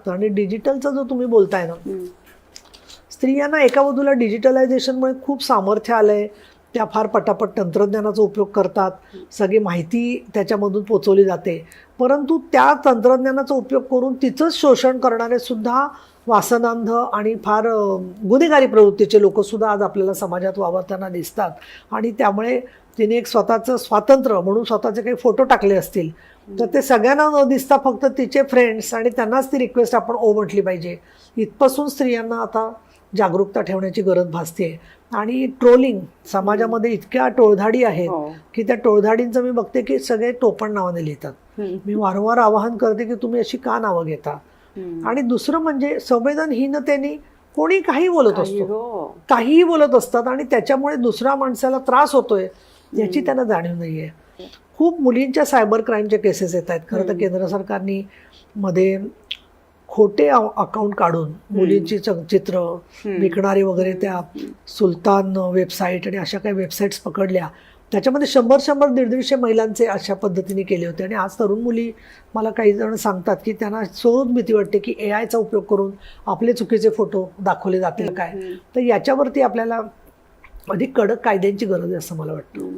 आणि डिजिटलचा जो तुम्ही बोलताय ना, स्त्रियांना एका बाजूला डिजिटलायझेशनमुळे खूप सामर्थ्य आलंय. त्या फार पटापट तंत्रज्ञानाचा उपयोग करतात, सगळी माहिती त्याच्यामधून पोचवली जाते. परंतु त्या तंत्रज्ञानाचा उपयोग करून तिचंच शोषण करणारे सुद्धा वासनांध आणि फार गुन्हेगारी प्रवृत्तीचे लोकसुद्धा आज आपल्याला समाजात वावरताना दिसतात. आणि त्यामुळे तिने एक स्वतःचं स्वातंत्र्य म्हणून स्वतःचे काही फोटो टाकले असतील तर ते सगळ्यांना न दिसता फक्त तिचे फ्रेंड्स आणि त्यांनाच ती रिक्वेस्ट आपण ओ म्हटली पाहिजे. इथपासून स्त्रियांना आता जागरूकता ठेवण्याची गरज भासते. आणि ट्रोलिंग समाजामध्ये इतक्या टोळधाडी आहेत की त्या टोळधाडींचं मी बघते की सगळे टोपण नावाने लिहितात. मी वारंवार आवाहन करते की तुम्ही अशी का नावं घेता. आणि दुसरं म्हणजे संवेदनहीनतेने कोणी काही बोलत असतो, काहीही बोलत असतात आणि त्याच्यामुळे दुसऱ्या माणसाला त्रास होतोय याची त्यांना जाणीव नाहीये. खूप मुलींच्या सायबर क्राईमच्या केसेस येत आहेत. खरं तर केंद्र सरकारने मध्ये खोटे अकाउंट काढून मुलींची चित्र विकणारे वगैरे त्या सुलतान वेबसाईट आणि अशा काही वेबसाईट्स पकडल्या. त्याच्यामध्ये 100-150 महिलांचे अशा पद्धतीने केले होते. आणि आज तरुण मुली मला काही जण सांगतात की त्यांना सोडून भीती वाटते की AI चा उपयोग करून आपले चुकीचे फोटो दाखवले जातील काय. तर याच्यावरती आपल्याला अधिक कडक कायद्यांची गरज आहे असं मला वाटतं.